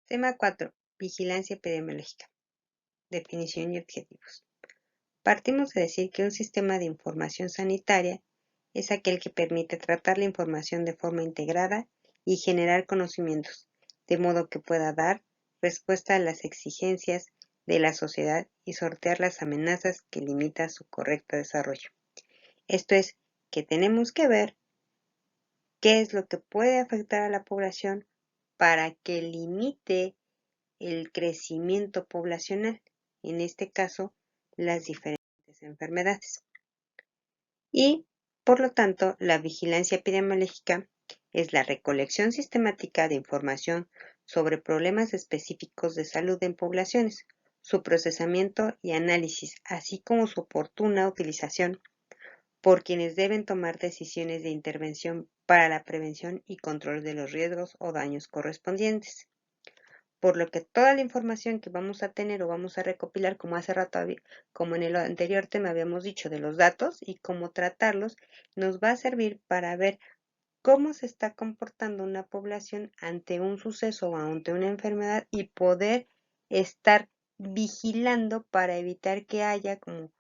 Tema 4. Vigilancia epidemiológica. Definición y objetivos. Partimos de decir que un sistema de información sanitaria es aquel que permite tratar la información de forma integrada y generar conocimientos, de modo que pueda dar respuesta a las exigencias de la sociedad y sortear las amenazas que limitan su correcto desarrollo. Esto es, que tenemos que ver qué es lo que puede afectar a la población para que limite el crecimiento poblacional, en este caso, las diferentes enfermedades. Y, por lo tanto, la vigilancia epidemiológica es la recolección sistemática de información sobre problemas específicos de salud en poblaciones, su procesamiento y análisis, así como su oportuna utilización por quienes deben tomar decisiones de intervención para la prevención y control de los riesgos o daños correspondientes. Por lo que toda la información que vamos a tener o vamos a recopilar, como hace rato, como en el anterior tema habíamos dicho de los datos y cómo tratarlos, nos va a servir para ver cómo se está comportando una población ante un suceso o ante una enfermedad y poder estar vigilando para evitar que haya, como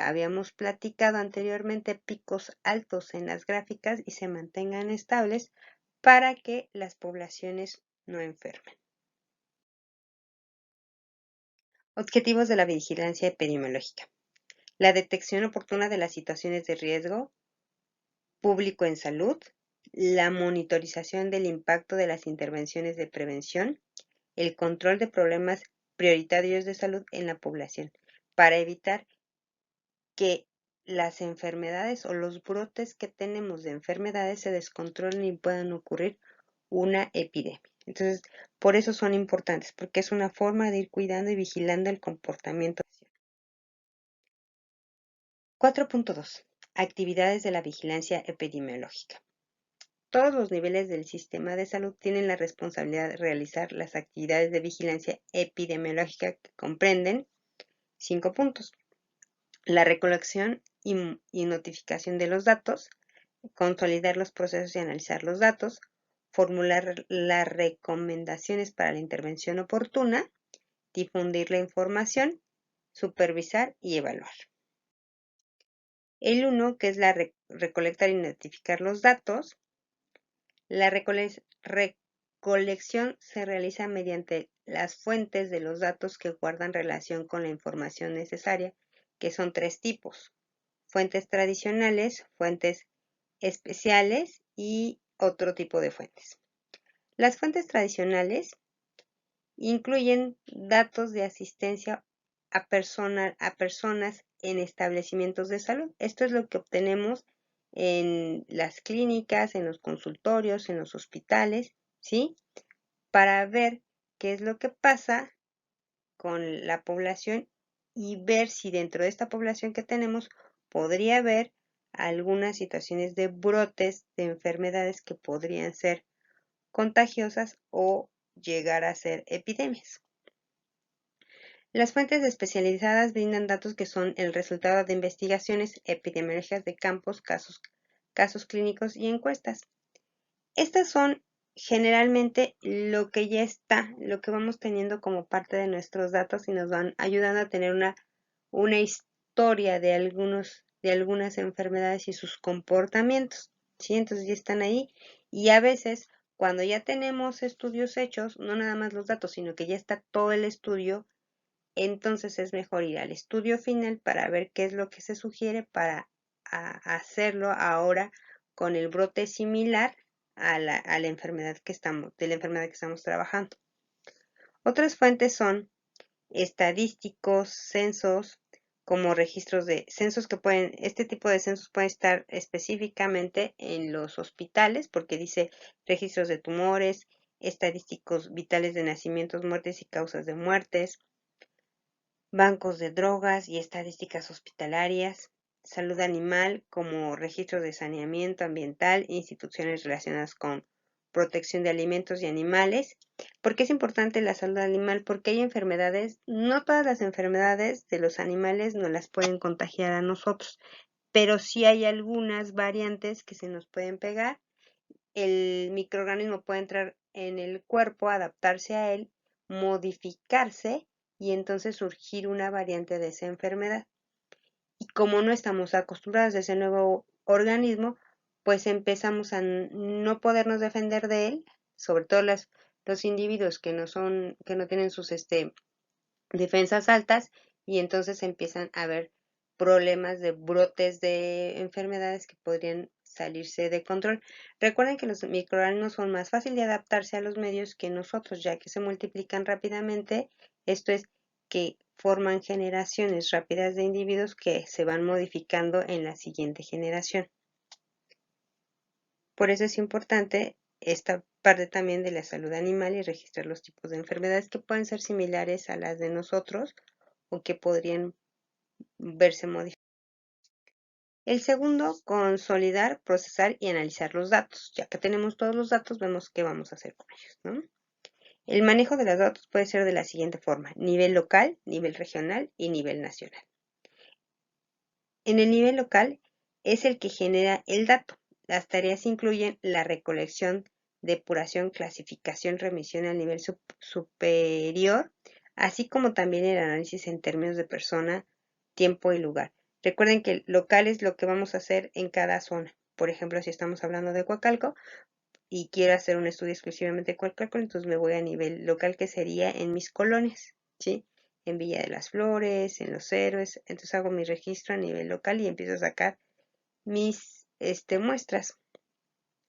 habíamos platicado anteriormente, picos altos en las gráficas y se mantengan estables para que las poblaciones no enfermen. Objetivos de la vigilancia epidemiológica. La detección oportuna de las situaciones de riesgo público en salud, la monitorización del impacto de las intervenciones de prevención, el control de problemas prioritarios de salud en la población, para evitar que las enfermedades o los brotes que tenemos de enfermedades se descontrolen y puedan ocurrir una epidemia. Entonces, por eso son importantes, porque es una forma de ir cuidando y vigilando el comportamiento. 4.2. Actividades de la vigilancia epidemiológica. Todos los niveles del sistema de salud tienen la responsabilidad de realizar las actividades de vigilancia epidemiológica que comprenden 5 puntos. La recolección y notificación de los datos, consolidar los procesos y analizar los datos, formular las recomendaciones para la intervención oportuna, difundir la información, supervisar y evaluar. El 1, que es la recolectar y notificar los datos. La recolección se realiza mediante las fuentes de los datos que guardan relación con la información necesaria, que son 3 tipos: fuentes tradicionales, fuentes especiales y otro tipo de fuentes. Las fuentes tradicionales incluyen datos de asistencia a personas en establecimientos de salud. Esto es lo que obtenemos en las clínicas, en los consultorios, en los hospitales, ¿sí? Para ver qué es lo que pasa con la población y ver si dentro de esta población que tenemos podría haber algunas situaciones de brotes de enfermedades que podrían ser contagiosas o llegar a ser epidemias. Las fuentes especializadas brindan datos que son el resultado de investigaciones epidemiológicas de campos, casos clínicos y encuestas. Estas son generalmente lo que ya está, lo que vamos teniendo como parte de nuestros datos y nos van ayudando a tener una historia de algunas enfermedades y sus comportamientos, ¿sí? Entonces ya están ahí y a veces cuando ya tenemos estudios hechos, no nada más los datos, sino que ya está todo el estudio, entonces es mejor ir al estudio final para ver qué es lo que se sugiere para hacerlo ahora con el brote similar a la enfermedad que estamos trabajando. Otras fuentes son estadísticos, censos, como registros de censos este tipo de censos pueden estar específicamente en los hospitales, porque dice registros de tumores, estadísticos vitales de nacimientos, muertes y causas de muertes, bancos de drogas y estadísticas hospitalarias, salud animal como registros de saneamiento ambiental, instituciones relacionadas con protección de alimentos y animales. ¿Por qué es importante la salud animal? Porque hay enfermedades, no todas las enfermedades de los animales nos las pueden contagiar a nosotros, pero sí hay algunas variantes que se nos pueden pegar. El microorganismo puede entrar en el cuerpo, adaptarse a él, modificarse y entonces surgir una variante de esa enfermedad. Y como no estamos acostumbrados a ese nuevo organismo, pues empezamos a no podernos defender de él, sobre todo los individuos que no tienen sus defensas altas, y entonces empiezan a haber problemas de brotes de enfermedades que podrían salirse de control. Recuerden que los microorganismos son más fáciles de adaptarse a los medios que nosotros, ya que se multiplican rápidamente. Esto es que forman generaciones rápidas de individuos que se van modificando en la siguiente generación. Por eso es importante esta parte también de la salud animal y registrar los tipos de enfermedades que pueden ser similares a las de nosotros o que podrían verse modificadas. El segundo, consolidar, procesar y analizar los datos. Ya que tenemos todos los datos, vemos qué vamos a hacer con ellos, ¿no? El manejo de los datos puede ser de la siguiente forma: nivel local, nivel regional y nivel nacional. En el nivel local es el que genera el dato. Las tareas incluyen la recolección, depuración, clasificación, remisión al nivel superior, así como también el análisis en términos de persona, tiempo y lugar. Recuerden que el local es lo que vamos a hacer en cada zona. Por ejemplo, si estamos hablando de Coacalco y quiero hacer un estudio exclusivamente de Coacalco, entonces me voy a nivel local, que sería en mis colonias, ¿sí? En Villa de las Flores, en Los Héroes. Entonces hago mi registro a nivel local y empiezo a sacar mis muestras.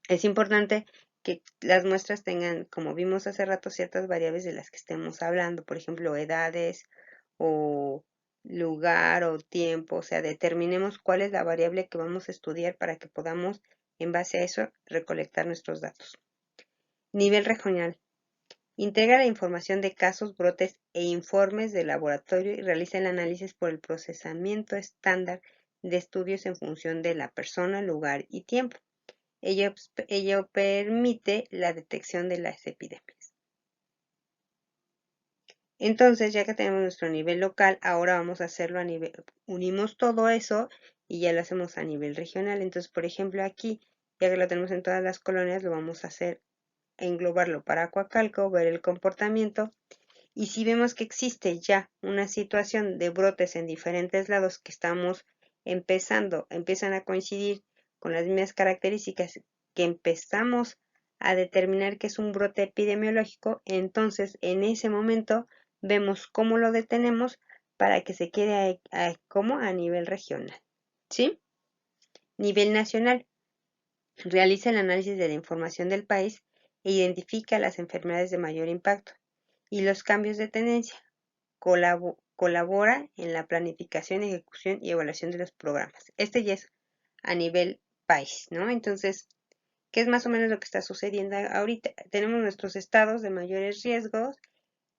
Es importante que las muestras tengan, como vimos hace rato, ciertas variables de las que estemos hablando, por ejemplo, edades o lugar o tiempo. O sea, determinemos cuál es la variable que vamos a estudiar para que podamos, en base a eso, recolectar nuestros datos. Nivel regional. Integra la información de casos, brotes e informes de laboratorio y realiza el análisis por el procesamiento estándar de estudios en función de la persona, lugar y tiempo. Ello permite la detección de las epidemias. Entonces, ya que tenemos nuestro nivel local, ahora vamos a hacerlo a nivel, unimos todo eso y ya lo hacemos a nivel regional. Entonces, por ejemplo, aquí, ya que lo tenemos en todas las colonias, lo vamos a hacer, englobarlo para Coacalco, ver el comportamiento. Y si vemos que existe ya una situación de brotes en diferentes lados que estamos empiezan a coincidir con las mismas características, que empezamos a determinar que es un brote epidemiológico, entonces en ese momento vemos cómo lo detenemos para que se quede como a nivel regional, ¿sí? Nivel nacional. Realiza el análisis de la información del país e identifica las enfermedades de mayor impacto y los cambios de tendencia. Colabora en la planificación, ejecución y evaluación de los programas. Este ya es a nivel país, ¿no? Entonces, ¿qué es más o menos lo que está sucediendo ahorita? Tenemos nuestros estados de mayores riesgos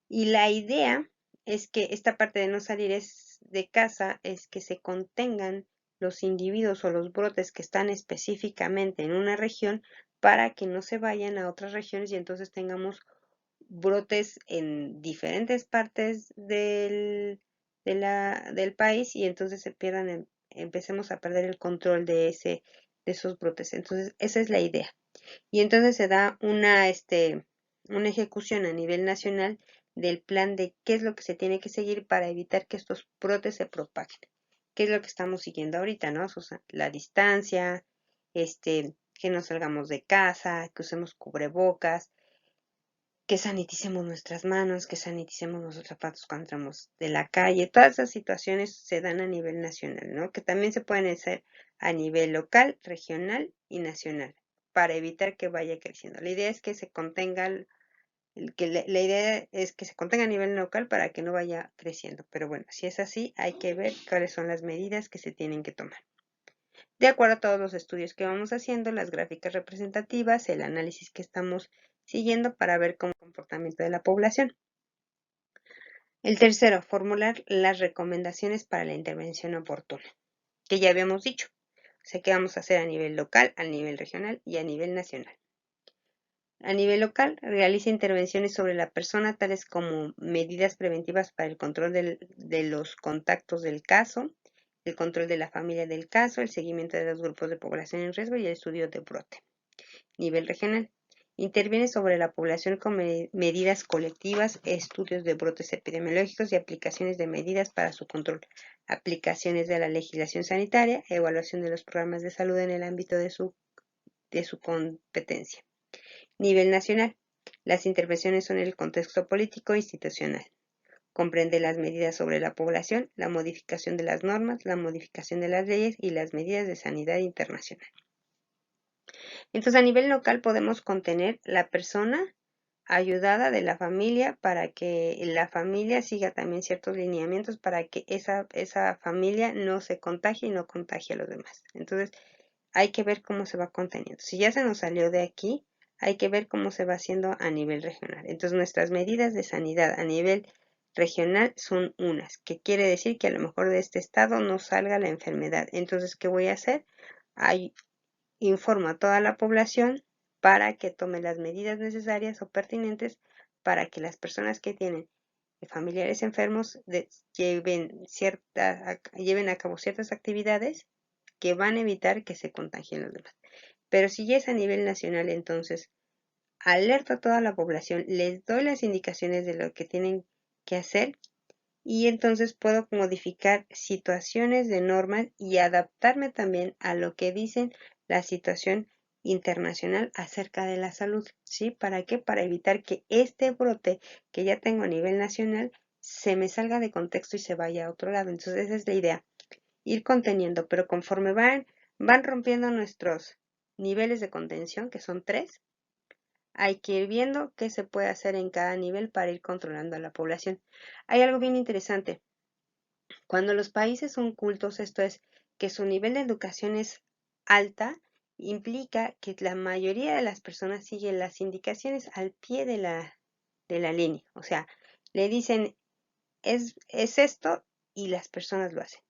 y la idea es que esta parte de no salir de casa es que se contengan los individuos o los brotes que están específicamente en una región para que no se vayan a otras regiones y entonces tengamos brotes en diferentes partes del país y entonces empecemos a perder el control de esos brotes. Entonces, esa es la idea. Y entonces se da una ejecución a nivel nacional del plan de qué es lo que se tiene que seguir para evitar que estos brotes se propaguen. ¿Qué es lo que estamos siguiendo ahorita, no? O sea, la distancia, que no salgamos de casa, que usemos cubrebocas, que saniticemos nuestras manos, que saniticemos nuestros zapatos cuando entramos de la calle. Todas esas situaciones se dan a nivel nacional, ¿no? Que también se pueden hacer a nivel local, regional y nacional, para evitar que vaya creciendo. La idea es que se contenga, la idea es que se contenga a nivel local para que no vaya creciendo. Pero bueno, si es así, hay que ver cuáles son las medidas que se tienen que tomar. De acuerdo a todos los estudios que vamos haciendo, las gráficas representativas, el análisis que estamos siguiendo para ver cómo es el comportamiento de la población. El tercero, formular las recomendaciones para la intervención oportuna, que ya habíamos dicho. O sea, ¿qué vamos a hacer a nivel local, a nivel regional y a nivel nacional? A nivel local, realiza intervenciones sobre la persona, tales como medidas preventivas para el control de los contactos del caso, el control de la familia del caso, el seguimiento de los grupos de población en riesgo y el estudio de brote. Nivel regional. Interviene sobre la población con medidas colectivas, estudios de brotes epidemiológicos y aplicaciones de medidas para su control, aplicaciones de la legislación sanitaria, evaluación de los programas de salud en el ámbito de su competencia. Nivel nacional. Las intervenciones son en el contexto político e institucional. Comprende las medidas sobre la población, la modificación de las normas, la modificación de las leyes y las medidas de sanidad internacional. Entonces, a nivel local podemos contener la persona ayudada de la familia para que la familia siga también ciertos lineamientos para que esa familia no se contagie y no contagie a los demás. Entonces, hay que ver cómo se va conteniendo. Si ya se nos salió de aquí, hay que ver cómo se va haciendo a nivel regional. Entonces, nuestras medidas de sanidad a nivel regional son unas, que quiere decir que a lo mejor de este estado no salga la enfermedad. Entonces, ¿qué voy a hacer? Informo a toda la población para que tome las medidas necesarias o pertinentes para que las personas que tienen familiares enfermos lleven a cabo ciertas actividades que van a evitar que se contagien los demás. Pero si ya es a nivel nacional, entonces alerto a toda la población, les doy las indicaciones de lo que tienen que hacer y entonces puedo modificar situaciones de normas y adaptarme también a lo que dicen la situación internacional acerca de la salud, ¿sí? ¿Para qué? Para evitar que este brote que ya tengo a nivel nacional se me salga de contexto y se vaya a otro lado. Entonces esa es la idea, ir conteniendo, pero conforme van rompiendo nuestros niveles de contención, que son 3, hay que ir viendo qué se puede hacer en cada nivel para ir controlando a la población. Hay algo bien interesante. Cuando los países son cultos, esto es, que su nivel de educación es alta, implica que la mayoría de las personas siguen las indicaciones al pie de la línea. O sea, le dicen, es esto y las personas lo hacen.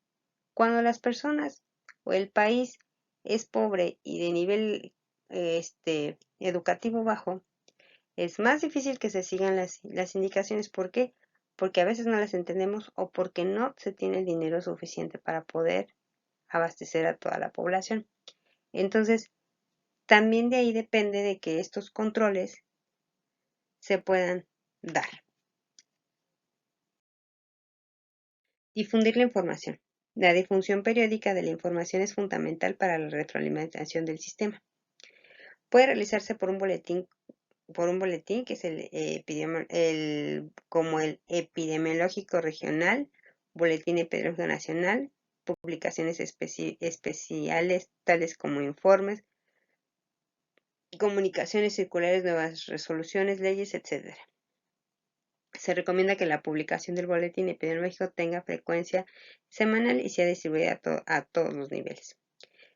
Cuando las personas o el país es pobre y de nivel educativo bajo, es más difícil que se sigan las indicaciones. ¿Por qué? Porque a veces no las entendemos o porque no se tiene el dinero suficiente para poder abastecer a toda la población. Entonces, también de ahí depende de que estos controles se puedan dar. Difundir la información. La difusión periódica de la información es fundamental para la retroalimentación del sistema. Puede realizarse por un boletín que es como el epidemiológico regional, boletín epidemiológico nacional, publicaciones especiales tales como informes, comunicaciones circulares, nuevas resoluciones, leyes, etc. Se recomienda que la publicación del boletín epidemiológico tenga frecuencia semanal y sea distribuida a todos los niveles.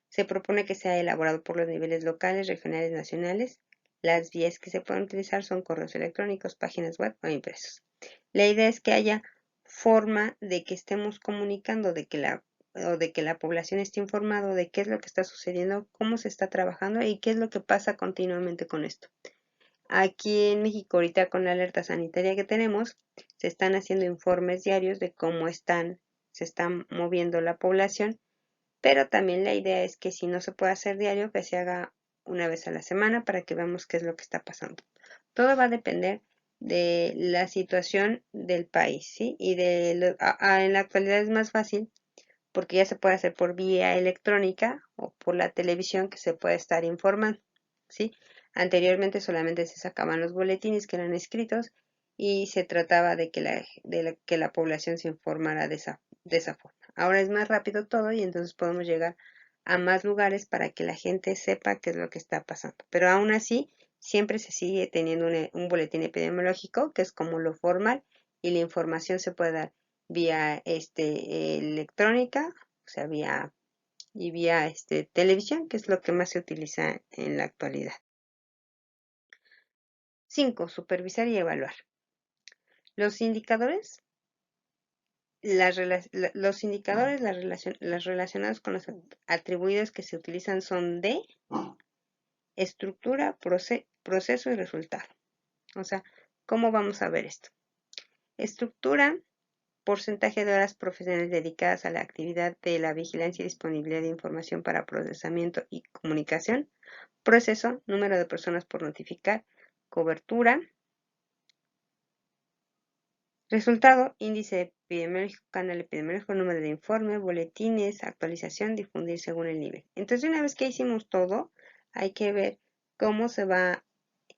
Se propone que sea elaborado por los niveles locales, regionales, nacionales. Las vías que se pueden utilizar son correos electrónicos, páginas web o impresos. La idea es que haya forma de que estemos comunicando, de que la población esté informada de qué es lo que está sucediendo, cómo se está trabajando y qué es lo que pasa continuamente con esto. Aquí en México, ahorita con la alerta sanitaria que tenemos, se están haciendo informes diarios de cómo se está moviendo la población, pero también la idea es que si no se puede hacer diario, que se haga una vez a la semana para que veamos qué es lo que está pasando. Todo va a depender de la situación del país, ¿sí? Y en la actualidad es más fácil porque ya se puede hacer por vía electrónica o por la televisión que se puede estar informando, ¿sí? Anteriormente solamente se sacaban los boletines que eran escritos y se trataba de que la población se informara de esa forma. Ahora es más rápido todo y entonces podemos llegar a más lugares para que la gente sepa qué es lo que está pasando. Pero aún así, siempre se sigue teniendo un boletín epidemiológico, que es como lo formal, y la información se puede dar vía electrónica, o sea, vía televisión, que es lo que más se utiliza en la actualidad. 5. Supervisar y evaluar. Los indicadores, las relacionados con los atribuidos que se utilizan son de estructura, proceso y resultado. O sea, ¿cómo vamos a ver esto? Estructura, porcentaje de horas profesionales dedicadas a la actividad de la vigilancia y disponibilidad de información para procesamiento y comunicación, proceso, número de personas por notificar, cobertura, resultado, índice epidemiológico, canal epidemiológico, número de informe, boletines, actualización, difundir según el nivel. Entonces, una vez que hicimos todo, hay que ver cómo se va a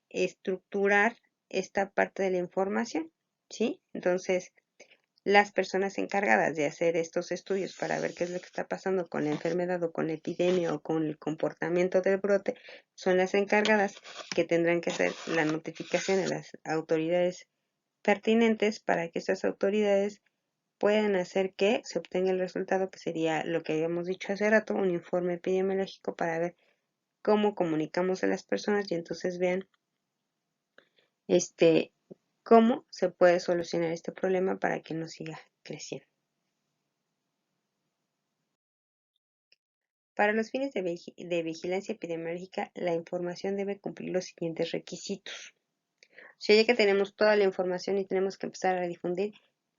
estructurar esta parte de la información, ¿sí? Entonces, las personas encargadas de hacer estos estudios para ver qué es lo que está pasando con la enfermedad o con la epidemia o con el comportamiento del brote son las encargadas que tendrán que hacer la notificación a las autoridades pertinentes para que estas autoridades puedan hacer que se obtenga el resultado que sería lo que habíamos dicho hace rato, un informe epidemiológico para ver cómo comunicamos a las personas y entonces vean cómo se puede solucionar este problema para que no siga creciendo. Para los fines de vigilancia epidemiológica, la información debe cumplir los siguientes requisitos. O sea, ya que tenemos toda la información y tenemos que empezar a difundir,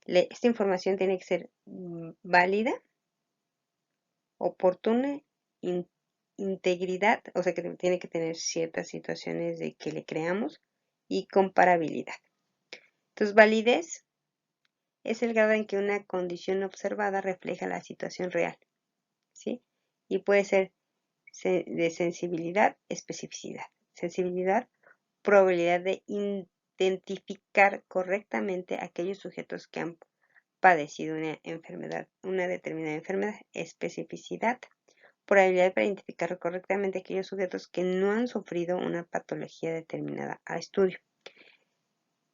esta información tiene que ser válida, oportuna, integridad, o sea que tiene que tener ciertas situaciones de que le creamos, y comparabilidad. Entonces, validez es el grado en que una condición observada refleja la situación real, ¿sí? Y puede ser de sensibilidad, especificidad. Sensibilidad, probabilidad de identificar correctamente aquellos sujetos que han padecido una enfermedad, una determinada enfermedad. Especificidad, probabilidad para identificar correctamente aquellos sujetos que no han sufrido una patología determinada a estudio.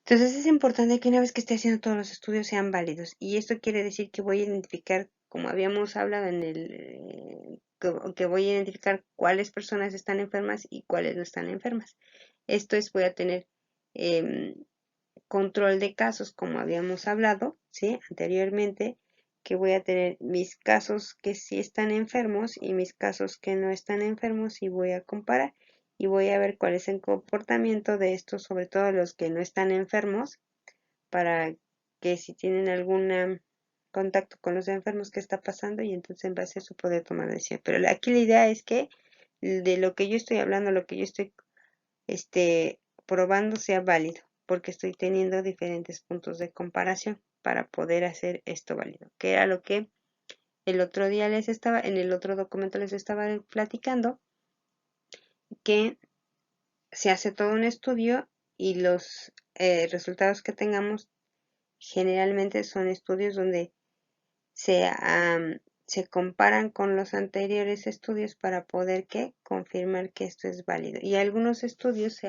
Entonces es importante que una vez que esté haciendo todos los estudios sean válidos, y esto quiere decir que voy a identificar, como habíamos hablado en el que voy a identificar cuáles personas están enfermas y cuáles no están enfermas. Esto es, voy a tener control de casos, como habíamos hablado, ¿sí? Anteriormente, que voy a tener mis casos que sí están enfermos y mis casos que no están enfermos, y voy a comparar y voy a ver cuál es el comportamiento de estos, sobre todo los que no están enfermos, para que si tienen algún contacto con los enfermos, qué está pasando, y entonces en base a eso poder tomar decisión. Pero aquí la idea es que de lo que yo estoy hablando, lo que yo estoy probando sea válido, porque estoy teniendo diferentes puntos de comparación para poder hacer esto válido, que era lo que el otro día en el otro documento les estaba platicando, que se hace todo un estudio y los resultados que tengamos generalmente son estudios donde se comparan con los anteriores estudios para poder confirmar que esto es válido. Y algunos estudios,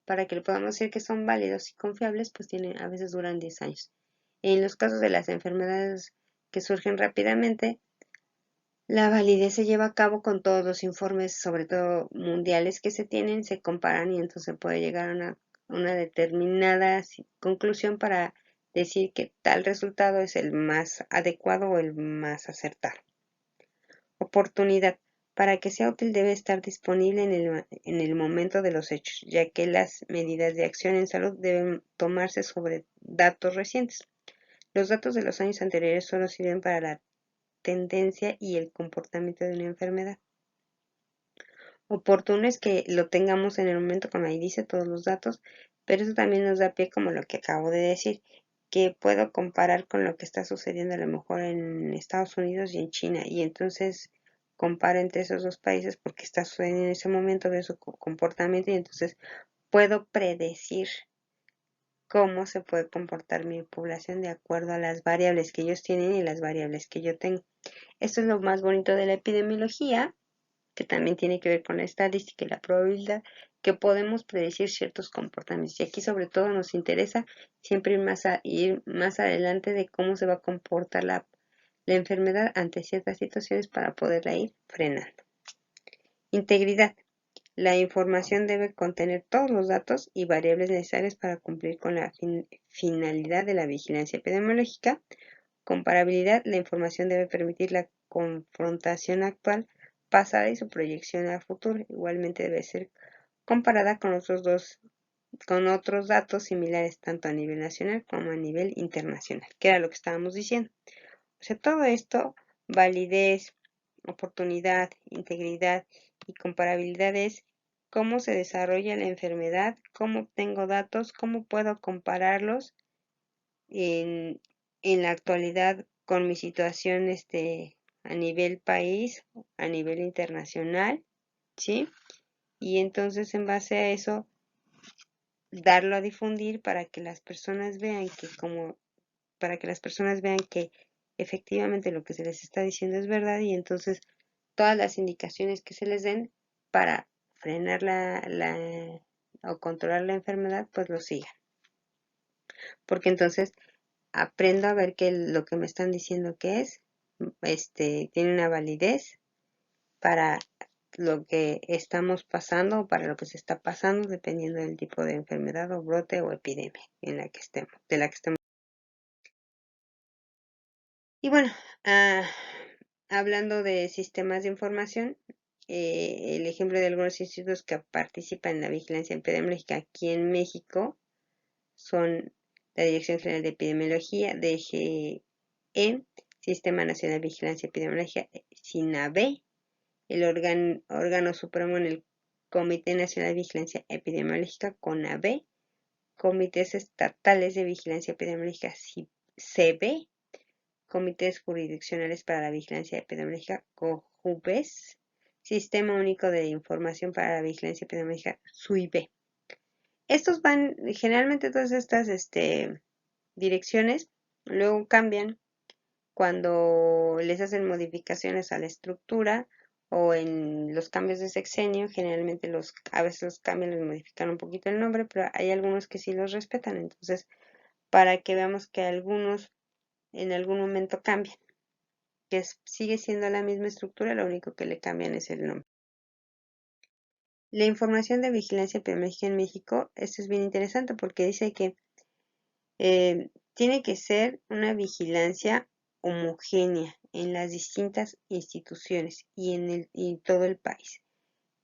para que le podamos decir que son válidos y confiables, pues a veces duran 10 años. En los casos de las enfermedades que surgen rápidamente, la validez se lleva a cabo con todos los informes, sobre todo mundiales, que se tienen, se comparan, y entonces se puede llegar a una determinada conclusión para decir que tal resultado es el más adecuado o el más acertado. Oportunidad. Para que sea útil debe estar disponible en el momento de los hechos, ya que las medidas de acción en salud deben tomarse sobre datos recientes. Los datos de los años anteriores solo sirven para la tendencia y el comportamiento de una enfermedad. Oportuno es que lo tengamos en el momento, como ahí dice, todos los datos, pero eso también nos da pie, como lo que acabo de decir, que puedo comparar con lo que está sucediendo a lo mejor en Estados Unidos y en China, y entonces comparo entre esos dos países porque está sucediendo en ese momento, veo su comportamiento, y entonces puedo predecir cómo se puede comportar mi población de acuerdo a las variables que ellos tienen y las variables que yo tengo. Esto es lo más bonito de la epidemiología, que también tiene que ver con la estadística y la probabilidad, que podemos predecir ciertos comportamientos. Y aquí sobre todo nos interesa siempre ir más adelante de cómo se va a comportar la enfermedad ante ciertas situaciones para poderla ir frenando. Integridad. La información debe contener todos los datos y variables necesarios para cumplir con la finalidad de la vigilancia epidemiológica. Comparabilidad. La información debe permitir la confrontación actual, pasada y su proyección a futuro. Igualmente debe ser comparada con otros dos con otros datos similares tanto a nivel nacional como a nivel internacional, que era lo que estábamos diciendo. O sea, todo esto, validez, oportunidad, integridad y comparabilidad es cómo se desarrolla la enfermedad, cómo obtengo datos, cómo puedo compararlos en, en la actualidad con mi situación a nivel país, a nivel internacional, ¿sí? Y entonces en base a eso, darlo a difundir para que las personas vean que efectivamente lo que se les está diciendo es verdad y entonces todas las indicaciones que se les den para frenar o controlar la enfermedad, pues lo sigan. Porque entonces aprendo a ver que lo que me están diciendo que es, tiene una validez para lo que estamos pasando o para lo que se está pasando dependiendo del tipo de enfermedad o brote o epidemia de la que estemos. Y bueno, hablando de sistemas de información, el ejemplo de algunos institutos que participan en la vigilancia epidemiológica aquí en México son la Dirección General de Epidemiología, DGE, Sistema Nacional de Vigilancia Epidemiológica, SINAVE, el órgano supremo en el Comité Nacional de Vigilancia Epidemiológica, CONAVE, Comités Estatales de Vigilancia Epidemiológica, CEBE, Comités Jurisdiccionales para la Vigilancia Epidemiológica, COJUVES, Sistema Único de Información para la Vigilancia Epidemiológica, SUIVE. Estos generalmente todas estas direcciones luego cambian cuando les hacen modificaciones a la estructura o en los cambios de sexenio. Generalmente a veces los cambian, les modifican un poquito el nombre, pero hay algunos que sí los respetan. Entonces, para que veamos que algunos en algún momento cambian, que sigue siendo la misma estructura, lo único que le cambian es el nombre. La información de vigilancia epidemiológica en México, esto es bien interesante porque dice que tiene que ser una vigilancia homogénea en las distintas instituciones y en todo el país,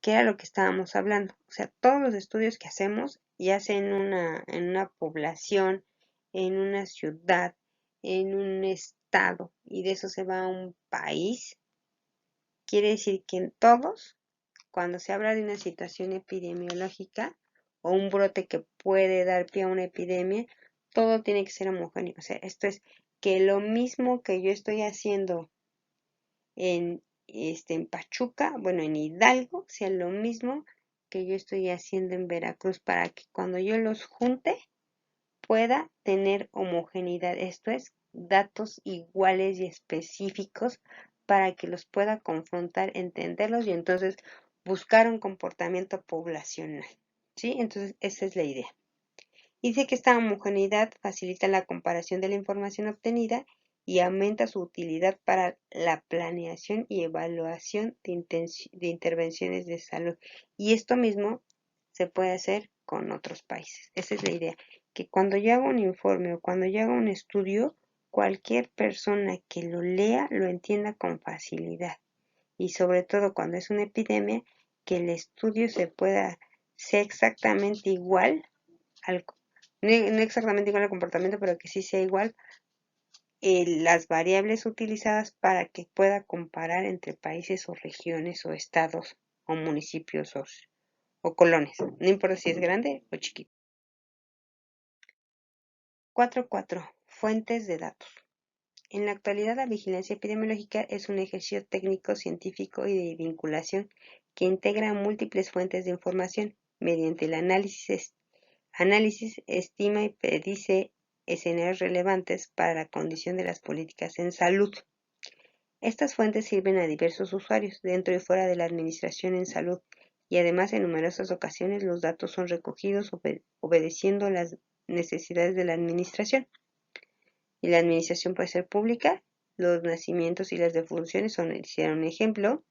que era lo que estábamos hablando. O sea, todos los estudios que hacemos, ya sea en una población, en una ciudad, en un estado, y de eso se va a un país, quiere decir que en todos, cuando se habla de una situación epidemiológica o un brote que puede dar pie a una epidemia, todo tiene que ser homogéneo. O sea, esto es que lo mismo que yo estoy haciendo en Pachuca, bueno, en Hidalgo, sea lo mismo que yo estoy haciendo en Veracruz, para que cuando yo los junte pueda tener homogeneidad. Esto es, datos iguales y específicos para que los pueda confrontar, entenderlos y entonces buscar un comportamiento poblacional. ¿Sí? Entonces, esa es la idea. Dice que esta homogeneidad facilita la comparación de la información obtenida y aumenta su utilidad para la planeación y evaluación de intervenciones de salud. Y esto mismo se puede hacer con otros países. Esa es la idea, que cuando yo hago un informe o cuando yo hago un estudio, cualquier persona que lo lea lo entienda con facilidad. Y sobre todo cuando es una epidemia, que el estudio sea exactamente igual al no exactamente igual al comportamiento, pero que sí sea igual las variables utilizadas para que pueda comparar entre países o regiones o estados o municipios o colonias. No importa si es grande o chiquito. 4.4. Fuentes de datos. En la actualidad, la vigilancia epidemiológica es un ejercicio técnico, científico y de vinculación que integra múltiples fuentes de información mediante el análisis, estima y predice escenarios relevantes para la condición de las políticas en salud. Estas fuentes sirven a diversos usuarios dentro y fuera de la administración en salud y además en numerosas ocasiones los datos son recogidos obedeciendo las necesidades de la administración. Y la administración puede ser pública, los nacimientos y las defunciones hicieron un ejemplo,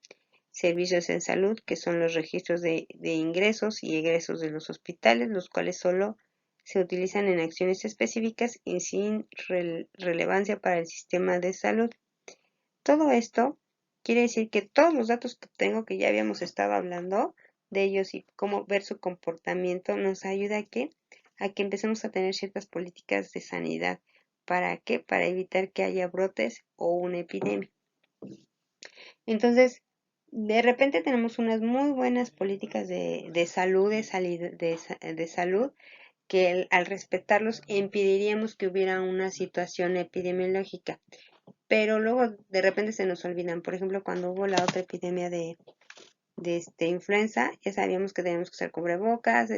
servicios en salud, que son los registros de ingresos y egresos de los hospitales, los cuales solo se utilizan en acciones específicas y sin relevancia para el sistema de salud. Todo esto quiere decir que todos los datos que tengo, que ya habíamos estado hablando, de ellos y cómo ver su comportamiento nos ayuda a que empecemos a tener ciertas políticas de sanidad. ¿Para qué? Para evitar que haya brotes o una epidemia. Entonces, de repente tenemos unas muy buenas políticas de salud, de salud, que al respetarlos impediríamos que hubiera una situación epidemiológica. Pero luego de repente se nos olvidan. Por ejemplo, cuando hubo la otra epidemia de influenza, ya sabíamos que teníamos que usar cubrebocas,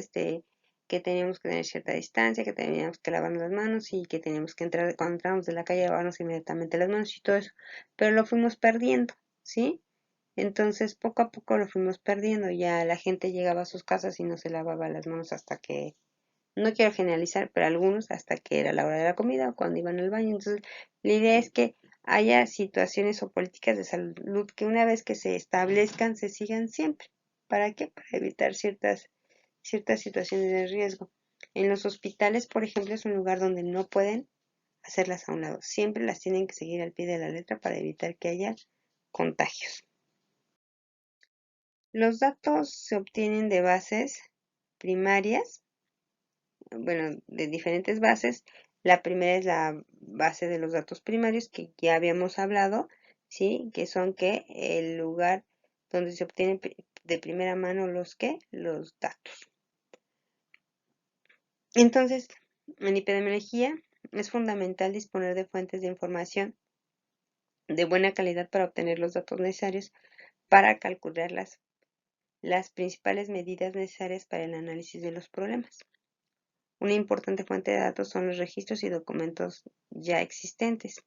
que teníamos que tener cierta distancia, que teníamos que lavarnos las manos y que teníamos que entrar, cuando entramos de la calle, lavarnos inmediatamente las manos y todo eso. Pero lo fuimos perdiendo, ¿sí? Entonces, poco a poco lo fuimos perdiendo. Ya la gente llegaba a sus casas y no se lavaba las manos hasta que, no quiero generalizar, pero algunos hasta que era la hora de la comida o cuando iban al baño. Entonces, la idea es que haya situaciones o políticas de salud que una vez que se establezcan se sigan siempre. ¿Para qué? Para evitar ciertas situaciones de riesgo. En los hospitales, por ejemplo, es un lugar donde no pueden hacerlas a un lado. Siempre las tienen que seguir al pie de la letra para evitar que haya contagios. Los datos se obtienen de bases primarias, bueno, de diferentes bases. La primera es la base de los datos primarios que ya habíamos hablado, ¿sí? Que son el lugar donde se obtienen de primera mano los datos. Entonces, en epidemiología es fundamental disponer de fuentes de información de buena calidad para obtener los datos necesarios para calcular las principales medidas necesarias para el análisis de los problemas. Una importante fuente de datos son los registros y documentos ya existentes.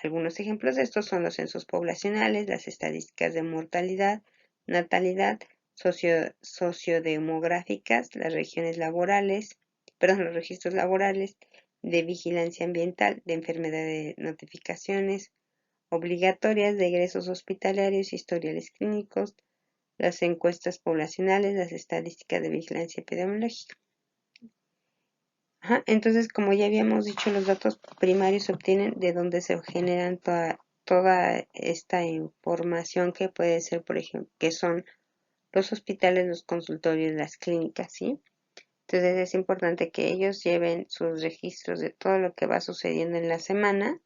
Algunos ejemplos de estos son los censos poblacionales, las estadísticas de mortalidad, natalidad, sociodemográficas, los registros laborales, de vigilancia ambiental, de enfermedades, notificaciones obligatorias de egresos hospitalarios, historiales clínicos, las encuestas poblacionales, las estadísticas de vigilancia epidemiológica. Entonces, como ya habíamos dicho, los datos primarios se obtienen de donde se generan toda esta información que puede ser, por ejemplo, que son los hospitales, los consultorios, las clínicas, ¿sí? Entonces es importante que ellos lleven sus registros de todo lo que va sucediendo en la semana,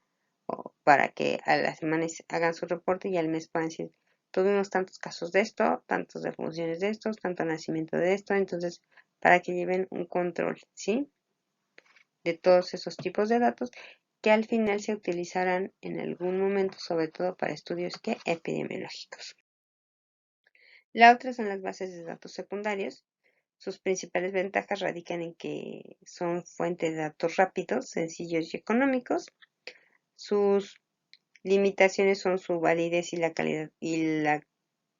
o para que a la semana hagan su reporte y al mes puedan decir, tuvimos tantos casos de esto, tantos defunciones de estos, tanto nacimiento de esto, entonces para que lleven un control, ¿sí? De todos esos tipos de datos que al final se utilizarán en algún momento, sobre todo para estudios epidemiológicos. La otra son las bases de datos secundarios. Sus principales ventajas radican en que son fuentes de datos rápidos, sencillos y económicos. Sus limitaciones son su validez y la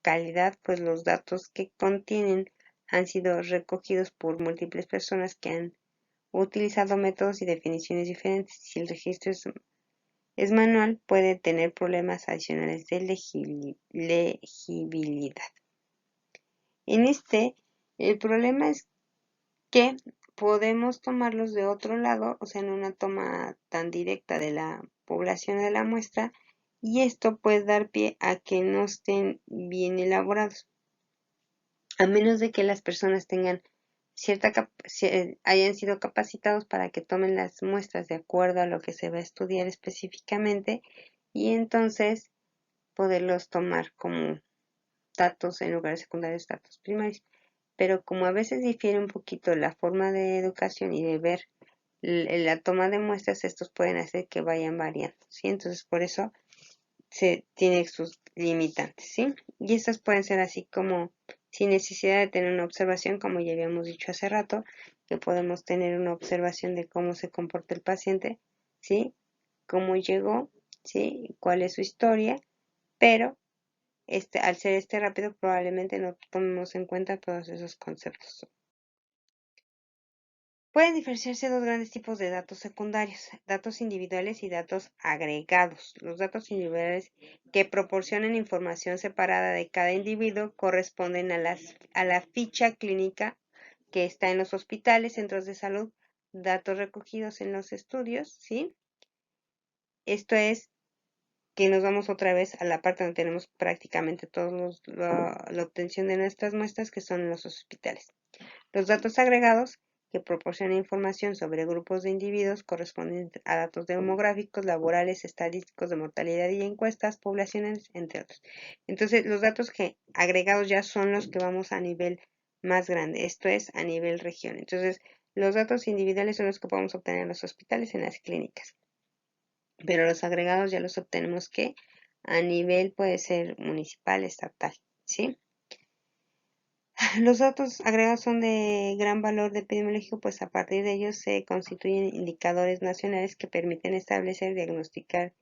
calidad, pues los datos que contienen han sido recogidos por múltiples personas que han utilizado métodos y definiciones diferentes. Si el registro es manual, puede tener problemas adicionales de legibilidad. El problema es que podemos tomarlos de otro lado, o sea, en una toma tan directa de la población de la muestra, y esto puede dar pie a que no estén bien elaborados, a menos de que las personas tengan hayan sido capacitados para que tomen las muestras de acuerdo a lo que se va a estudiar específicamente y entonces poderlos tomar como datos en lugar de secundarios, datos primarios. Pero como a veces difiere un poquito la forma de educación y de ver la toma de muestras, estos pueden hacer que vayan variando, ¿sí? Entonces por eso se tiene sus limitantes, ¿sí? Y estas pueden ser así como sin necesidad de tener una observación, como ya habíamos dicho hace rato, que podemos tener una observación de cómo se comporta el paciente, ¿sí? Cómo llegó, ¿sí? Cuál es su historia, pero al ser rápido probablemente no tomemos en cuenta todos esos conceptos. Pueden diferenciarse dos grandes tipos de datos secundarios, datos individuales y datos agregados. Los datos individuales que proporcionan información separada de cada individuo corresponden a la ficha clínica que está en los hospitales, centros de salud, datos recogidos en los estudios, ¿sí? Esto es que nos vamos otra vez a la parte donde tenemos prácticamente todos la obtención de nuestras muestras, que son los hospitales. Los datos agregados que proporcionan información sobre grupos de individuos corresponden a datos demográficos, laborales, estadísticos de mortalidad y encuestas poblacionales, entre otros. Entonces, los datos que agregados ya son los que vamos a nivel más grande, esto es a nivel región. Entonces, los datos individuales son los que podemos obtener en los hospitales, en las clínicas, pero los agregados ya los obtenemos que a nivel puede ser municipal, estatal, ¿sí? Los datos agregados son de gran valor epidemiológico, pues a partir de ellos se constituyen indicadores nacionales que permiten establecer, diagnosticar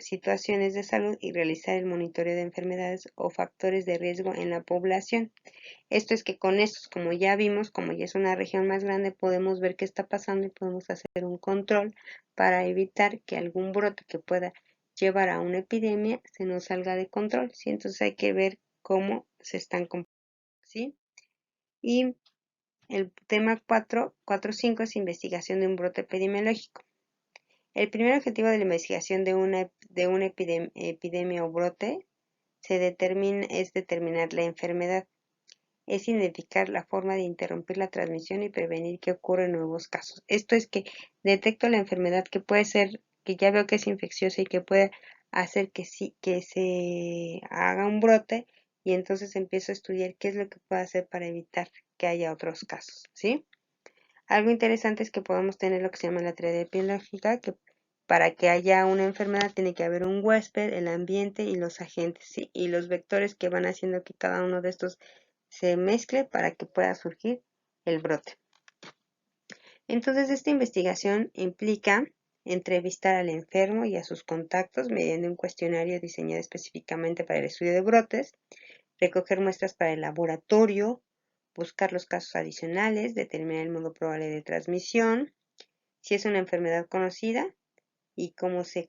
situaciones de salud y realizar el monitoreo de enfermedades o factores de riesgo en la población. Esto es que con estos, como ya vimos, como ya es una región más grande, podemos ver qué está pasando y podemos hacer un control para evitar que algún brote que pueda llevar a una epidemia se nos salga de control, ¿sí? Entonces hay que ver cómo se están comportando, ¿sí? Y el tema 4.5 es investigación de un brote epidemiológico. El primer objetivo de la investigación de una epidemia o brote es determinar la enfermedad, es identificar la forma de interrumpir la transmisión y prevenir que ocurran nuevos casos. Esto es que detecto la enfermedad que puede ser, que ya veo que es infecciosa y que puede hacer que se haga un brote, y entonces empiezo a estudiar qué es lo que puedo hacer para evitar que haya otros casos, ¿sí? Algo interesante es que podemos tener lo que se llama la teoría epidemiológica, que para que haya una enfermedad tiene que haber un huésped, el ambiente y los agentes, ¿sí? Y los vectores que van haciendo que cada uno de estos se mezcle para que pueda surgir el brote. Entonces, esta investigación implica entrevistar al enfermo y a sus contactos mediante un cuestionario diseñado específicamente para el estudio de brotes, recoger muestras para el laboratorio, buscar los casos adicionales, determinar el modo probable de transmisión, si es una enfermedad conocida y cómo se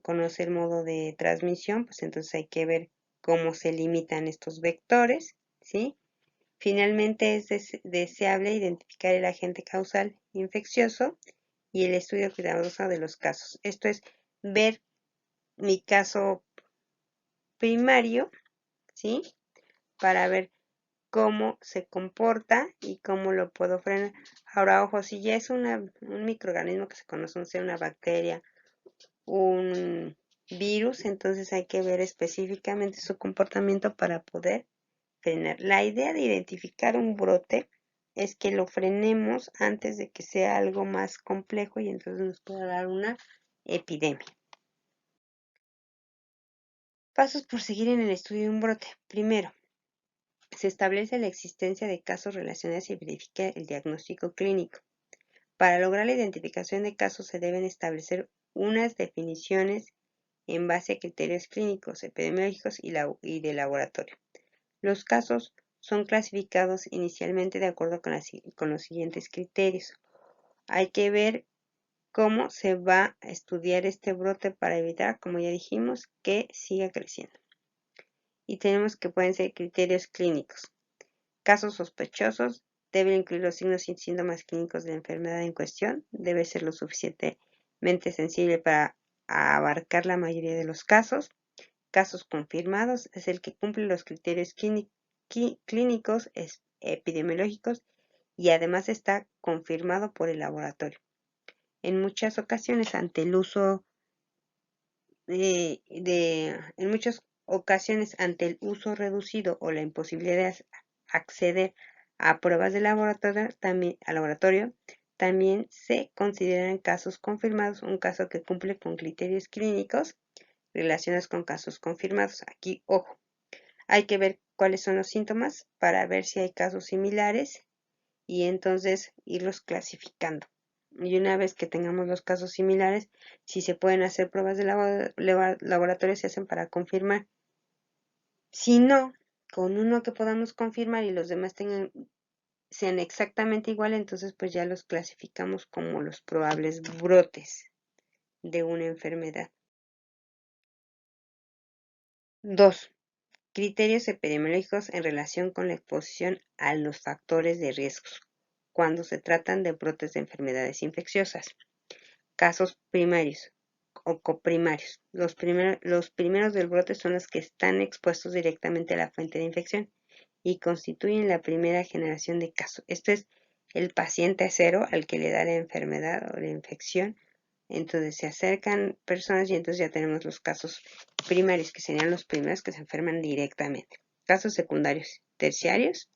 conoce el modo de transmisión, pues entonces hay que ver cómo se limitan estos vectores, ¿sí? Finalmente, es deseable identificar el agente causal infeccioso y el estudio cuidadoso de los casos. Esto es ver mi caso primario, ¿sí? Para ver cómo se comporta y cómo lo puedo frenar. Ahora, ojo, si ya es un microorganismo que se conoce, sea una bacteria, un virus, entonces hay que ver específicamente su comportamiento para poder frenar. La idea de identificar un brote es que lo frenemos antes de que sea algo más complejo y entonces nos pueda dar una epidemia. Pasos por seguir en el estudio de un brote. Primero, se establece la existencia de casos relacionados y verifica el diagnóstico clínico. Para lograr la identificación de casos se deben establecer unas definiciones en base a criterios clínicos, epidemiológicos y de laboratorio. Los casos son clasificados inicialmente de acuerdo con los siguientes criterios. Hay que ver cómo se va a estudiar este brote para evitar, como ya dijimos, que siga creciendo. Y tenemos que pueden ser criterios clínicos. Casos sospechosos deben incluir los signos y síntomas clínicos de la enfermedad en cuestión. Debe ser lo suficientemente sensible para abarcar la mayoría de los casos. Casos confirmados es el que cumple los criterios clínicos, epidemiológicos y además está confirmado por el laboratorio. En muchas ocasiones, ante el uso ante el uso reducido o la imposibilidad de acceder a pruebas de laboratorio, también se consideran casos confirmados un caso que cumple con criterios clínicos relacionados con casos confirmados. Aquí, ojo, hay que ver cuáles son los síntomas para ver si hay casos similares y entonces irlos clasificando. Y una vez que tengamos los casos similares, si se pueden hacer pruebas de laboratorio, se hacen para confirmar. Si no, con uno que podamos confirmar y los demás sean exactamente igual, entonces pues ya los clasificamos como los probables brotes de una enfermedad. 2. Criterios epidemiológicos en relación con la exposición a los factores de riesgos cuando se tratan de brotes de enfermedades infecciosas. Casos primarios. o coprimarios. Los primeros del brote son los que están expuestos directamente a la fuente de infección y constituyen la primera generación de casos. Esto es el paciente cero al que le da la enfermedad o la infección. Entonces se acercan personas y entonces ya tenemos los casos primarios, que serían los primeros que se enferman directamente. Casos secundarios terciarios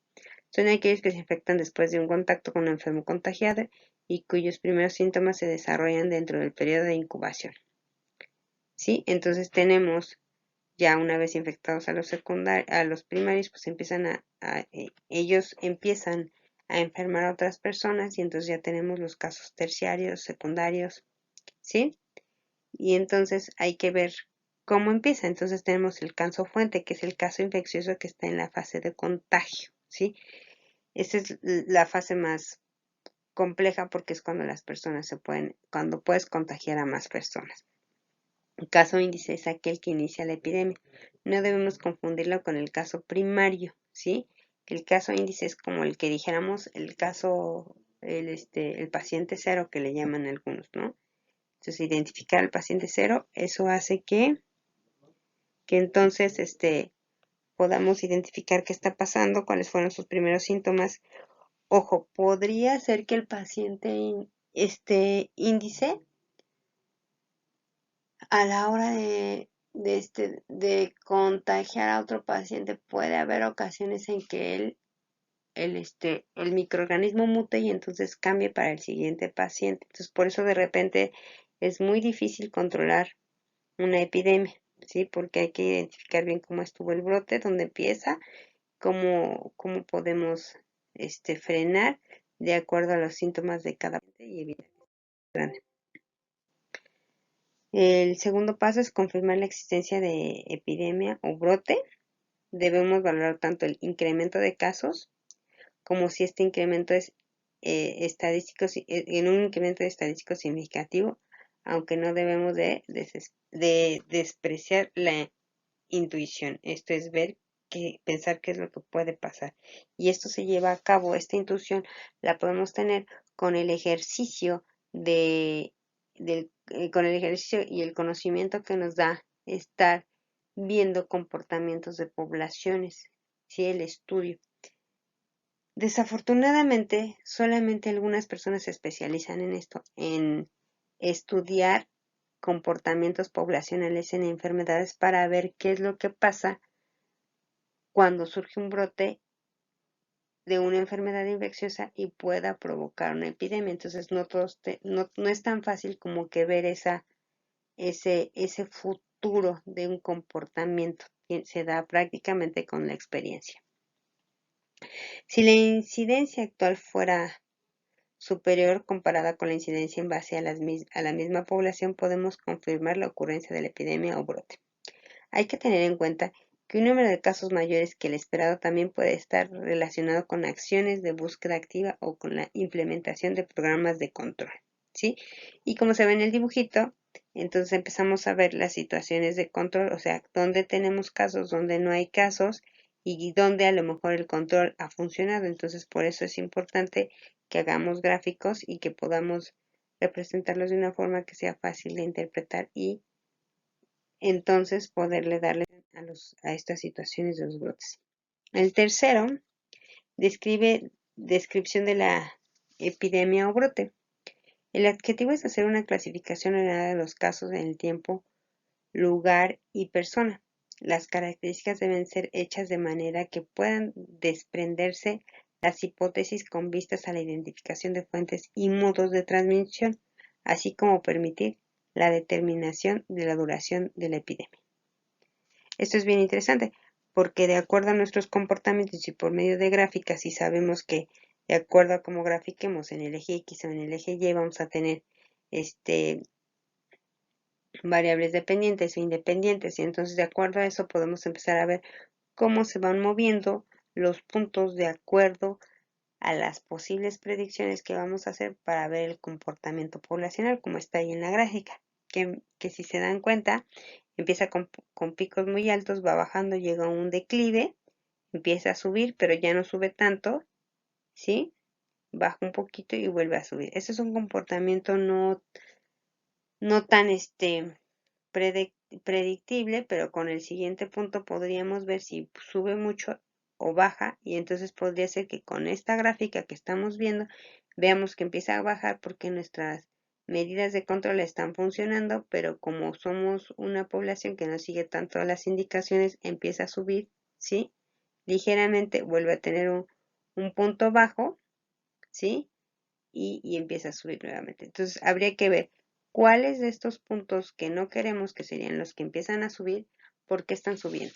son aquellos que se infectan después de un contacto con un enfermo contagiado y cuyos primeros síntomas se desarrollan dentro del periodo de incubación. ¿Sí? Entonces tenemos ya una vez infectados a los primarios, pues ellos empiezan a enfermar a otras personas y entonces ya tenemos los casos terciarios, secundarios, ¿sí? Y entonces hay que ver cómo empieza. Entonces tenemos el caso fuente, que es el caso infeccioso que está en la fase de contagio, ¿sí? Esta es la fase más compleja porque es cuando cuando puedes contagiar a más personas. El caso índice es aquel que inicia la epidemia. No debemos confundirlo con el caso primario, ¿sí? El caso índice es como el que dijéramos el paciente cero que le llaman algunos, ¿no? Entonces, identificar al paciente cero, eso hace que entonces podamos identificar qué está pasando, cuáles fueron sus primeros síntomas. Ojo, podría ser que el paciente índice a la hora de contagiar a otro paciente puede haber ocasiones en que el microorganismo mute y entonces cambie para el siguiente paciente. Entonces, por eso de repente es muy difícil controlar una epidemia, ¿sí? Porque hay que identificar bien cómo estuvo el brote, dónde empieza, cómo podemos frenar de acuerdo a los síntomas de cada paciente y evitar que sea grande. El segundo paso es confirmar la existencia de epidemia o brote. Debemos valorar tanto el incremento de casos como si este incremento es en un incremento estadístico significativo, aunque no debemos de despreciar la intuición. Esto es pensar qué es lo que puede pasar. Y esto se lleva a cabo, esta intuición la podemos tener con el ejercicio con el ejercicio y el conocimiento que nos da estar viendo comportamientos de poblaciones, ¿sí? El estudio. Desafortunadamente, solamente algunas personas se especializan en esto, en estudiar comportamientos poblacionales en enfermedades para ver qué es lo que pasa cuando surge un brote de una enfermedad infecciosa y pueda provocar una epidemia. Entonces, no es tan fácil como que ver ese futuro de un comportamiento. Se da prácticamente con la experiencia. Si la incidencia actual fuera superior comparada con la incidencia en base a la misma población, podemos confirmar la ocurrencia de la epidemia o brote. Hay que tener en cuenta que un número de casos mayores que el esperado también puede estar relacionado con acciones de búsqueda activa o con la implementación de programas de control, ¿sí? Y como se ve en el dibujito, entonces empezamos a ver las situaciones de control, o sea, dónde tenemos casos, dónde no hay casos y dónde a lo mejor el control ha funcionado. Entonces, por eso es importante que hagamos gráficos y que podamos representarlos de una forma que sea fácil de interpretar y entonces poderle darle a estas situaciones de los brotes. El tercero describe descripción de la epidemia o brote. El objetivo es hacer una clasificación ordenada de los casos en el tiempo, lugar y persona. Las características deben ser hechas de manera que puedan desprenderse las hipótesis con vistas a la identificación de fuentes y modos de transmisión, así como permitir la determinación de la duración de la epidemia. Esto es bien interesante porque de acuerdo a nuestros comportamientos y por medio de gráficas, si sabemos que de acuerdo a cómo grafiquemos en el eje X o en el eje Y vamos a tener variables dependientes e independientes y entonces de acuerdo a eso podemos empezar a ver cómo se van moviendo los puntos de acuerdo a las posibles predicciones que vamos a hacer para ver el comportamiento poblacional como está ahí en la gráfica, que si se dan cuenta empieza con picos muy altos, va bajando, llega a un declive, empieza a subir, pero ya no sube tanto, ¿sí? Baja un poquito y vuelve a subir. Ese es un comportamiento no tan predictible, pero con el siguiente punto podríamos ver si sube mucho o baja, y entonces podría ser que con esta gráfica que estamos viendo veamos que empieza a bajar porque nuestras medidas de control están funcionando, pero como somos una población que no sigue tanto las indicaciones, empieza a subir, ¿sí? Ligeramente vuelve a tener un punto bajo, ¿sí? Y empieza a subir nuevamente. Entonces habría que ver cuáles de estos puntos que no queremos, que serían los que empiezan a subir, por qué están subiendo.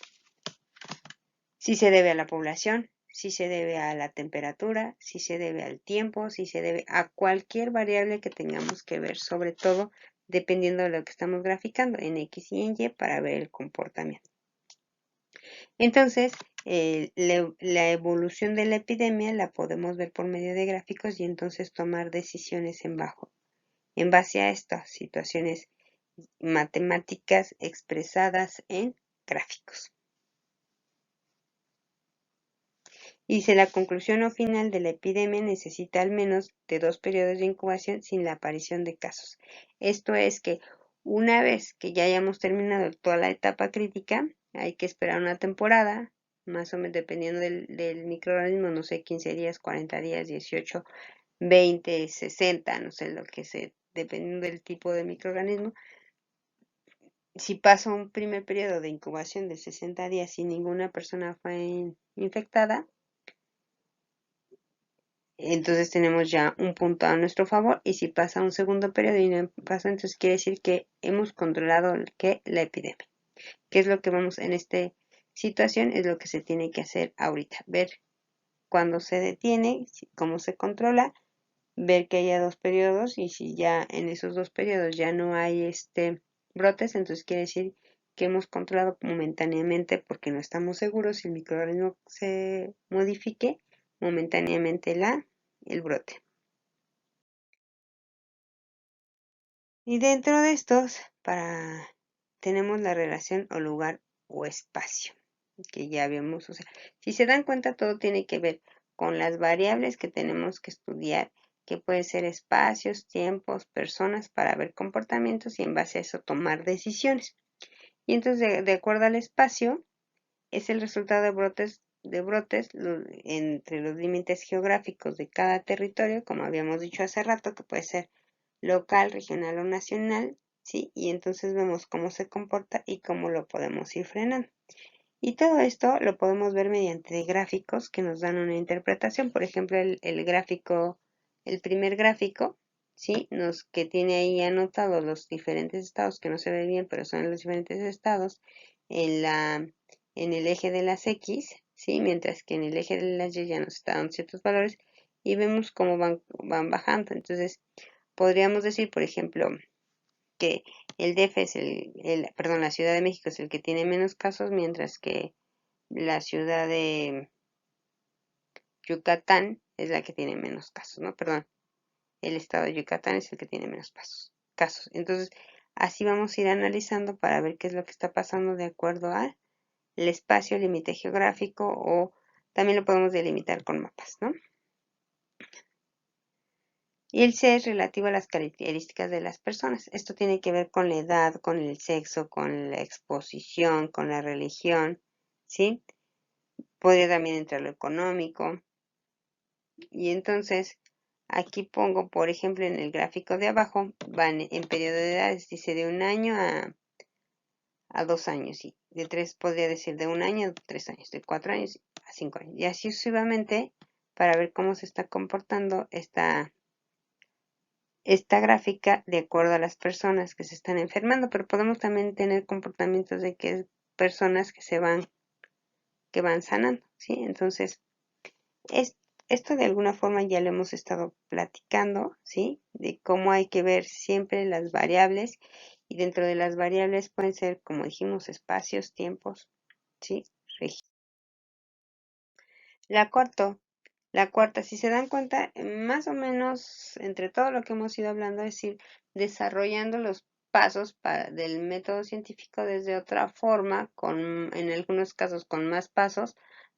Si se debe a la población, si se debe a la temperatura, si se debe al tiempo, si se debe a cualquier variable que tengamos que ver, sobre todo dependiendo de lo que estamos graficando en X y en Y para ver el comportamiento. Entonces, la evolución de la epidemia la podemos ver por medio de gráficos y entonces tomar decisiones en base a estas situaciones matemáticas expresadas en gráficos. Dice, la conclusión o final de la epidemia necesita al menos de 2 periodos de incubación sin la aparición de casos. Esto es que una vez que ya hayamos terminado toda la etapa crítica, hay que esperar una temporada, más o menos dependiendo del microorganismo, no sé, 15 días, 40 días, 18, 20, 60, no sé, lo que sea, dependiendo del tipo de microorganismo. Si pasa un primer periodo de incubación de 60 días y ninguna persona fue infectada, entonces tenemos ya un punto a nuestro favor, y si pasa un segundo periodo y no pasa, entonces quiere decir que hemos controlado la epidemia. ¿Qué es lo que vamos en esta situación? Es lo que se tiene que hacer ahorita, ver cuándo se detiene, cómo se controla, ver que haya 2 periodos, y si ya en esos 2 periodos ya no hay brotes, entonces quiere decir que hemos controlado momentáneamente, porque no estamos seguros si el microorganismo se modifique momentáneamente el brote. Y dentro de estos, tenemos la relación o lugar o espacio, que ya vemos. O sea, si se dan cuenta, todo tiene que ver con las variables que tenemos que estudiar, que pueden ser espacios, tiempos, personas, para ver comportamientos y en base a eso tomar decisiones. Y entonces, de acuerdo al espacio, es el resultado de brotes entre los límites geográficos de cada territorio, como habíamos dicho hace rato, que puede ser local, regional o nacional, ¿sí? Y entonces vemos cómo se comporta y cómo lo podemos ir frenando. Y todo esto lo podemos ver mediante gráficos que nos dan una interpretación. Por ejemplo, el gráfico, el primer gráfico, ¿sí? Que tiene ahí anotados los diferentes estados, que no se ve bien, pero son los diferentes estados, en el eje de las X, ¿sí? Mientras que en el eje de las Y ya nos están ciertos valores y vemos cómo van bajando. Entonces, podríamos decir, por ejemplo, que el DF es perdón, la Ciudad de México es el que tiene menos casos, mientras que la ciudad de Yucatán es la que tiene menos casos, ¿no? Perdón, el estado de Yucatán es el que tiene menos casos. Entonces, así vamos a ir analizando para ver qué es lo que está pasando de acuerdo al espacio, límite geográfico, o también lo podemos delimitar con mapas, ¿no? Y el C es relativo a las características de las personas. Esto tiene que ver con la edad, con el sexo, con la exposición, con la religión, ¿sí? Podría también entrar lo económico. Y entonces, aquí pongo, por ejemplo, en el gráfico de abajo, van en periodo de edades, dice de 1 año a 2 años, y de 3 podría decir de 1 año a 3 años, de 4 años a 5 años, y así sucesivamente, para ver cómo se está comportando esta gráfica de acuerdo a las personas que se están enfermando. Pero podemos también tener comportamientos de personas que van sanando, ¿sí? Entonces, esto de alguna forma ya lo hemos estado platicando, ¿sí? De cómo hay que ver siempre las variables, y dentro de las variables pueden ser, como dijimos, espacios, tiempos, ¿sí? La cuarta, si se dan cuenta, más o menos entre todo lo que hemos ido hablando, es ir desarrollando los pasos del método científico desde otra forma, en algunos casos con más pasos,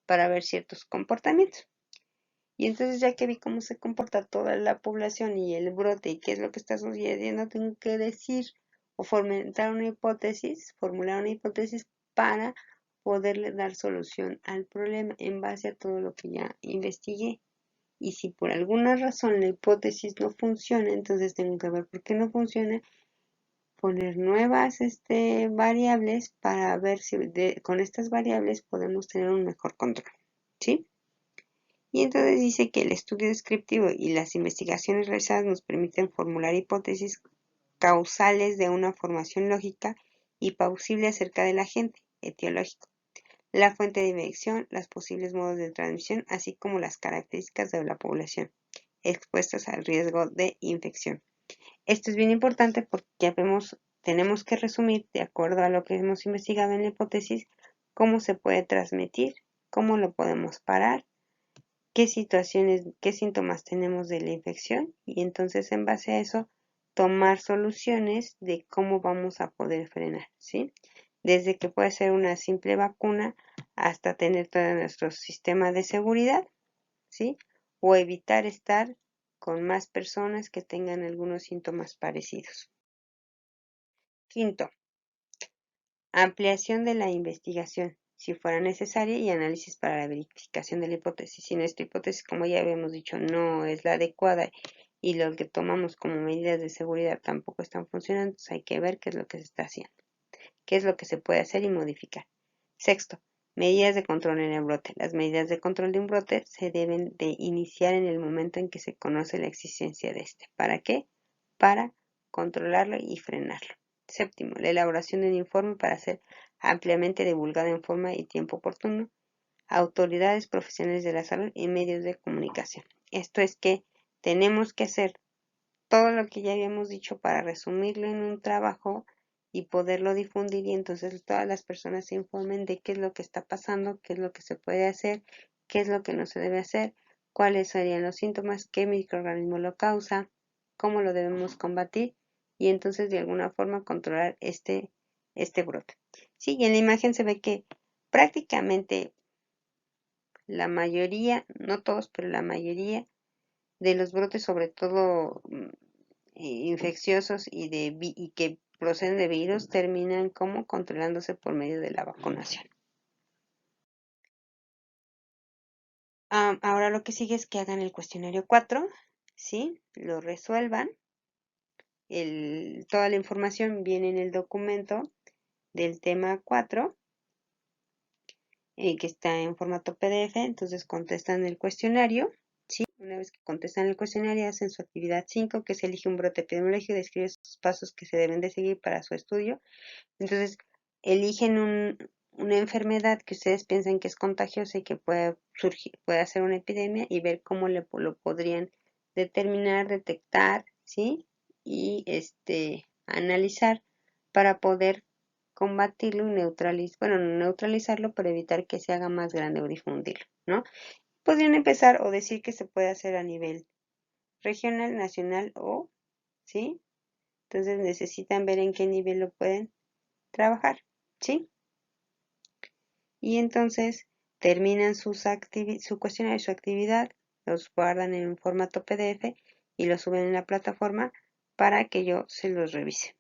para ver ciertos comportamientos. Y entonces, ya que vi cómo se comporta toda la población y el brote y qué es lo que está sucediendo, tengo que decir o formular una hipótesis para poderle dar solución al problema en base a todo lo que ya investigué. Y si por alguna razón la hipótesis no funciona, entonces tengo que ver por qué no funciona, poner nuevas variables para ver si con estas variables podemos tener un mejor control, ¿sí? Y entonces dice que el estudio descriptivo y las investigaciones realizadas nos permiten formular hipótesis causales de una formación lógica y plausible acerca del agente etiológico, la fuente de infección, los posibles modos de transmisión, así como las características de la población expuestas al riesgo de infección. Esto es bien importante porque ya tenemos que resumir, de acuerdo a lo que hemos investigado en la hipótesis, cómo se puede transmitir, cómo lo podemos parar, qué situaciones, qué síntomas tenemos de la infección y entonces en base a eso tomar soluciones de cómo vamos a poder frenar, ¿sí? Desde que puede ser una simple vacuna hasta tener todo nuestro sistema de seguridad, ¿sí? O evitar estar con más personas que tengan algunos síntomas parecidos. Quinto, ampliación de la investigación, si fuera necesaria, y análisis para la verificación de la hipótesis. Si nuestra hipótesis, como ya habíamos dicho, no es la adecuada y lo que tomamos como medidas de seguridad tampoco están funcionando, entonces hay que ver qué es lo que se está haciendo, qué es lo que se puede hacer y modificar. Sexto, medidas de control en el brote. Las medidas de control de un brote se deben de iniciar en el momento en que se conoce la existencia de este. ¿Para qué? Para controlarlo y frenarlo. Séptimo, la elaboración de un informe para ser ampliamente divulgado en forma y tiempo oportuno a autoridades profesionales de la salud y medios de comunicación. Esto es que tenemos que hacer todo lo que ya habíamos dicho para resumirlo en un trabajo y poderlo difundir y entonces todas las personas se informen de qué es lo que está pasando, qué es lo que se puede hacer, qué es lo que no se debe hacer, cuáles serían los síntomas, qué microorganismo lo causa, cómo lo debemos combatir y entonces de alguna forma controlar este brote. Sí, y en la imagen se ve que prácticamente la mayoría, no todos, pero la mayoría de los brotes, sobre todo infecciosos y que proceden de virus, terminan como controlándose por medio de la vacunación. Ahora lo que sigue es que hagan el cuestionario 4, ¿sí? Lo resuelvan. Toda la información viene en el documento del tema 4, que está en formato PDF, entonces contestan el cuestionario, ¿sí? Una vez que contestan el cuestionario, hacen su actividad 5, que es elige un brote epidemiológico y describe los pasos que se deben de seguir para su estudio. Entonces, eligen una enfermedad que ustedes piensan que es contagiosa y que puede hacer una epidemia y ver cómo lo podrían determinar, detectar, ¿sí? Y analizar para poder combatirlo y neutralizarlo para evitar que se haga más grande o difundirlo, ¿no? Podrían empezar o decir que se puede hacer a nivel regional, nacional ¿sí? Entonces necesitan ver en qué nivel lo pueden trabajar, ¿sí? Y entonces terminan su cuestionario, su actividad, los guardan en un formato PDF y lo suben en la plataforma para que yo se los revise.